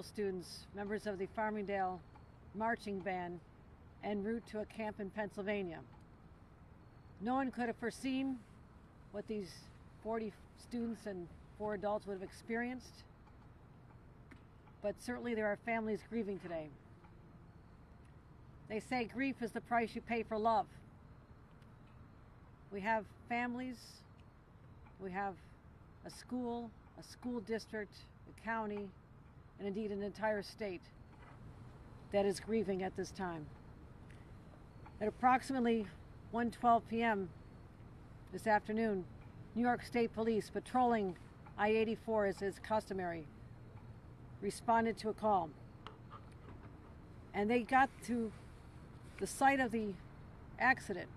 school students, members of the Farmingdale marching band, en route to a camp in Pennsylvania. No one could have foreseen what these 40 students and 4 adults would have experienced, but certainly there are families grieving today. They say grief is the price you pay for love. We have families, we have a school district, a county, and indeed an entire state that is grieving at this time. At approximately 1:12 p.m. this afternoon, New York State Police, patrolling I-84 as is customary, responded to a call. And they got to the site of the accident,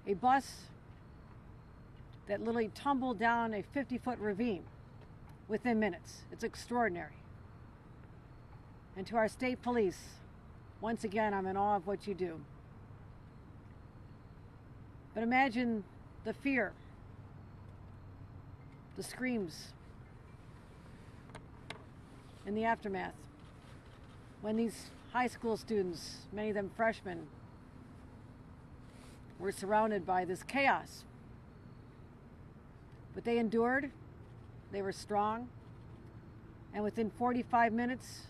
a bus that literally tumbled down a 50-foot ravine within minutes. It's extraordinary. And to our state police, once again, I'm in awe of what you do. But imagine the fear, the screams in the aftermath when these high school students, many of them freshmen, were surrounded by this chaos. But they endured, they were strong, and within 45 minutes,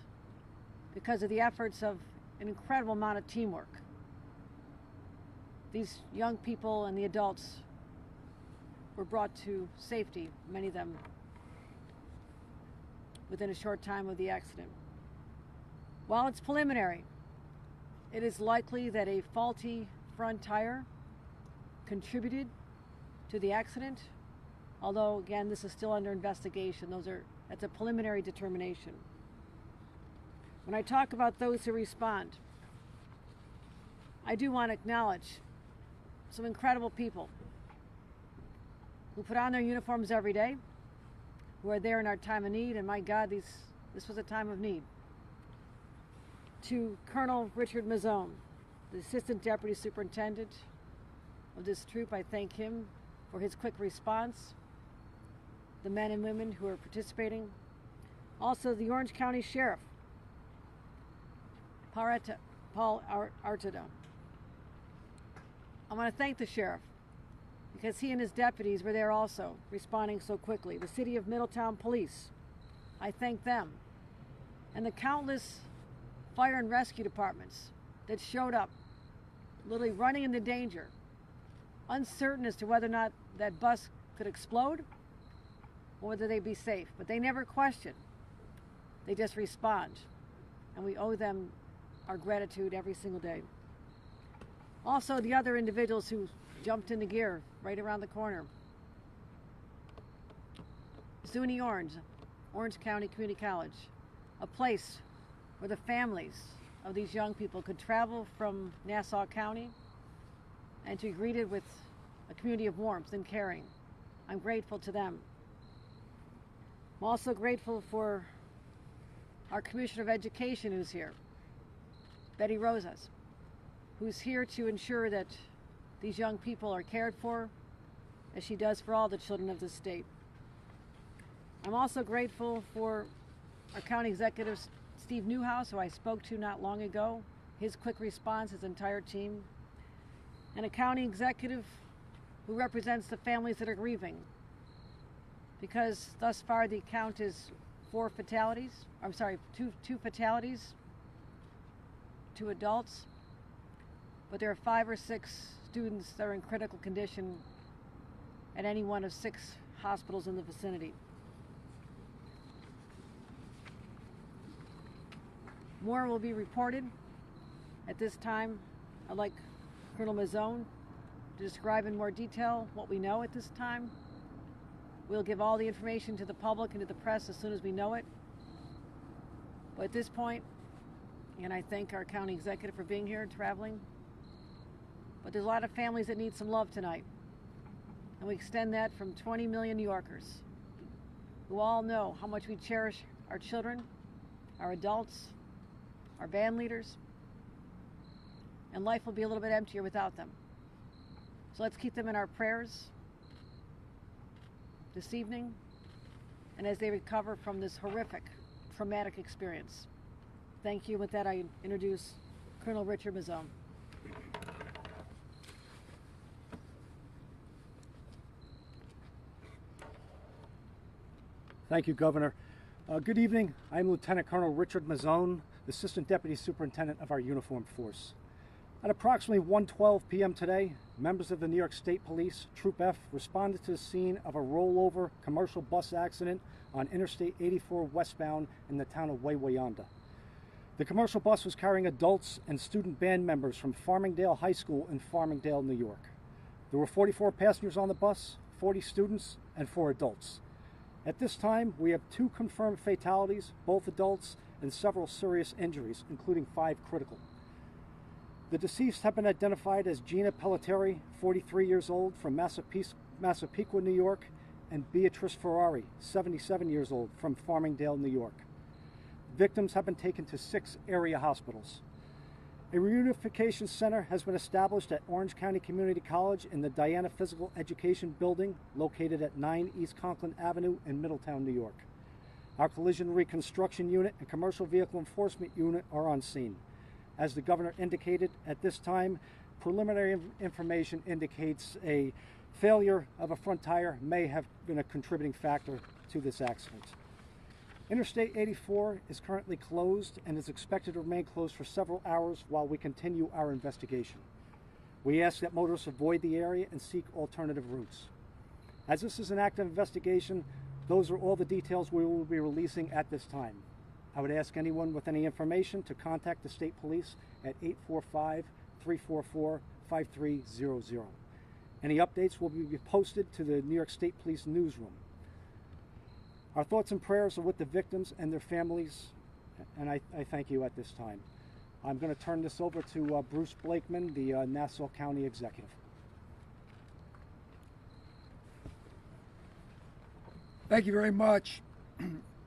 because of the efforts of an incredible amount of teamwork, these young people and the adults were brought to safety, many of them within a short time of the accident. While it's preliminary, it is likely that a faulty front tire contributed to the accident, although again this is still under investigation. That's a preliminary determination. When I talk about those who respond, I do want to acknowledge some incredible people who put on their uniforms every day, who are there in our time of need, and my God, this was a time of need. To Colonel Richard Mazzone, the Assistant Deputy Superintendent of this troop, I thank him for his quick response, the men and women who are participating. Also, the Orange County Sheriff, Paul Artado. I want to thank the sheriff because he and his deputies were there also, responding so quickly. The City of Middletown Police, I thank them. And the countless fire and rescue departments that showed up, literally running into danger, uncertain as to whether or not that bus could explode or whether they'd be safe. But they never question. They just respond. And we owe them our gratitude every single day. Also, the other individuals who jumped into gear right around the corner. SUNY Orange County Community College, a place where the families of these young people could travel from Nassau County and to be greeted with a community of warmth and caring. I'm grateful to them. I'm also grateful for our Commissioner of Education who's here, Betty Rosas, who's here to ensure that these young people are cared for, as she does for all the children of the state. I'm also grateful for our County Executive, Steve Newhouse, who I spoke to not long ago, his quick response, his entire team, and a County Executive who represents the families that are grieving. Because thus far the count is 2 fatalities, 2 adults, but there are 5 or 6 students that are in critical condition at any one of 6 hospitals in the vicinity. More will be reported. At this time, I'd like Colonel Mazzone to describe in more detail what we know at this time. We'll give all the information to the public and to the press as soon as we know it. But at this point, and I thank our county executive for being here and traveling, but there's a lot of families that need some love tonight. And we extend that from 20 million New Yorkers who all know how much we cherish our children, our adults, our band leaders, and life will be a little bit emptier without them. So let's keep them in our prayers this evening and as they recover from this horrific traumatic experience. Thank you. With that, I introduce Colonel Richard Mazzone. Thank you, Governor. Good evening. I'm Lieutenant Colonel Richard Mazzone, Assistant Deputy Superintendent of our uniformed force. At approximately 1:12 p.m. today, members of the New York State Police, Troop F, responded to the scene of a rollover commercial bus accident on Interstate 84 westbound in the town of Wawayanda. The commercial bus was carrying adults and student band members from Farmingdale High School in Farmingdale, New York. There were 44 passengers on the bus, 40 students, and 4 adults. At this time, we have 2 confirmed fatalities, both adults, and several serious injuries, including 5 critical. The deceased have been identified as Gina Pelletieri, 43 years old, from Massapequa, New York, and Beatrice Ferrari, 77 years old, from Farmingdale, New York. Victims have been taken to 6 area hospitals. A reunification center has been established at Orange County Community College in the Diana Physical Education Building, located at 9 East Conklin Avenue in Middletown, New York. Our Collision Reconstruction Unit and Commercial Vehicle Enforcement Unit are on scene. As the Governor indicated, at this time, preliminary information indicates a failure of a front tire may have been a contributing factor to this accident. Interstate 84 is currently closed and is expected to remain closed for several hours while we continue our investigation. We ask that motorists avoid the area and seek alternative routes. As this is an active investigation, those are all the details we will be releasing at this time. I would ask anyone with any information to contact the State Police at 845-344-5300. Any updates will be posted to the New York State Police newsroom. Our thoughts and prayers are with the victims and their families, and I thank you at this time. I'm going to turn this over to Bruce Blakeman, the Nassau County Executive. Thank you very much.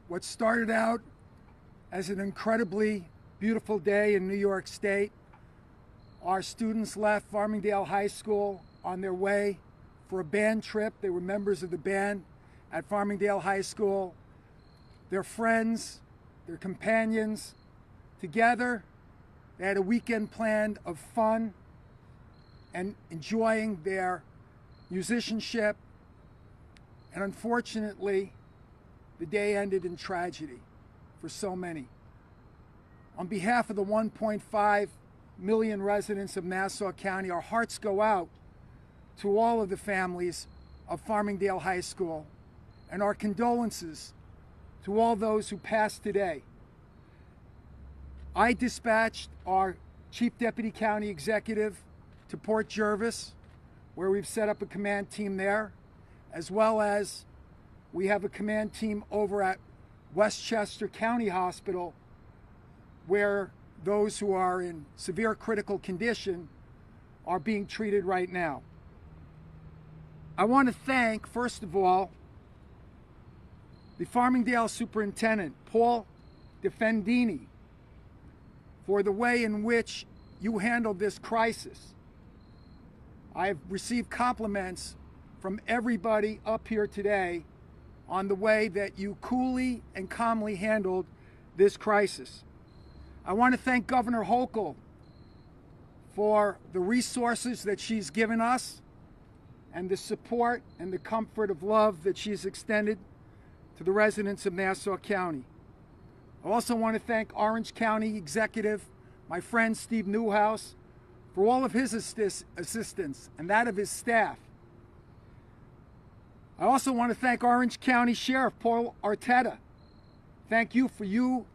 What started out as an incredibly beautiful day in New York State, our students left Farmingdale High School on their way for a band trip. They were members of the band at Farmingdale High School. Their friends, their companions, together, they had a weekend planned of fun and enjoying their musicianship. And unfortunately, the day ended in tragedy for so many. On behalf of the 1.5 million residents of Nassau County, our hearts go out to all of the families of Farmingdale High School, and our condolences to all those who passed today. I dispatched our Chief Deputy County Executive to Port Jervis, where we've set up a command team there, as well as we have a command team over at Westchester County Hospital, where those who are in severe critical condition are being treated right now. I want to thank, first of all, the Farmingdale Superintendent, Paul Defendini, for the way in which you handled this crisis. I've received compliments from everybody up here today on the way that you coolly and calmly handled this crisis. I want to thank Governor Hochul for the resources that she's given us and the support and the comfort of love that she's extended to the residents of Nassau County. I also want to thank Orange County Executive, my friend Steve Newhouse, for all of his assistance and that of his staff. I also want to thank Orange County Sheriff Paul Arteta. Thank you for you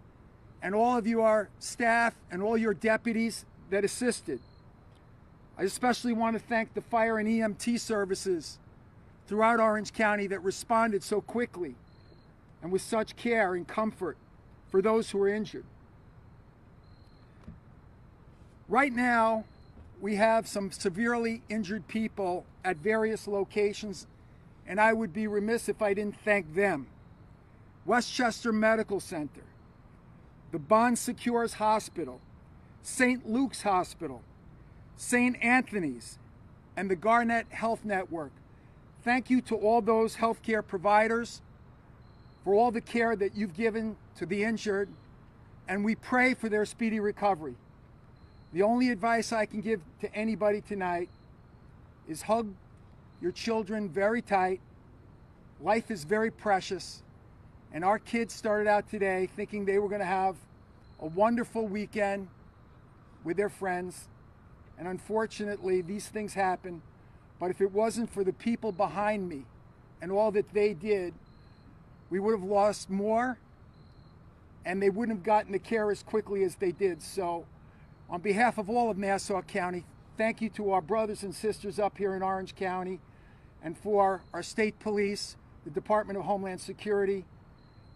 and all of your staff and all your deputies that assisted. I especially want to thank the fire and EMT services throughout Orange County that responded so quickly and with such care and comfort for those who were injured. Right now, we have some severely injured people at various locations, and I would be remiss if I didn't thank them. Westchester Medical Center, the Bon Secours Hospital, St. Luke's Hospital, St. Anthony's, and the Garnet Health Network. Thank you to all those healthcare providers for all the care that you've given to the injured, and we pray for their speedy recovery. The only advice I can give to anybody tonight is hug your children very tight. Life is very precious, and our kids started out today thinking they were going to have a wonderful weekend with their friends, and unfortunately these things happen. But if it wasn't for the people behind me and all that they did, we would have lost more, and they wouldn't have gotten the care as quickly as they did. So on behalf of all of Nassau County, thank you to our brothers and sisters up here in Orange County, and for our state police, the Department of Homeland Security,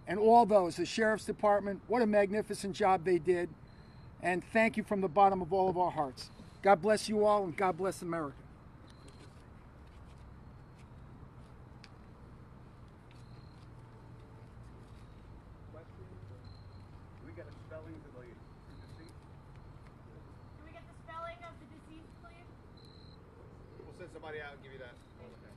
and all those, the Sheriff's Department. What a magnificent job they did. And thank you from the bottom of all of our hearts. God bless you all, and God bless America. We get a spelling of the deceased? Can we get the spelling of the deceased, please? We'll send somebody out and give you that. Okay.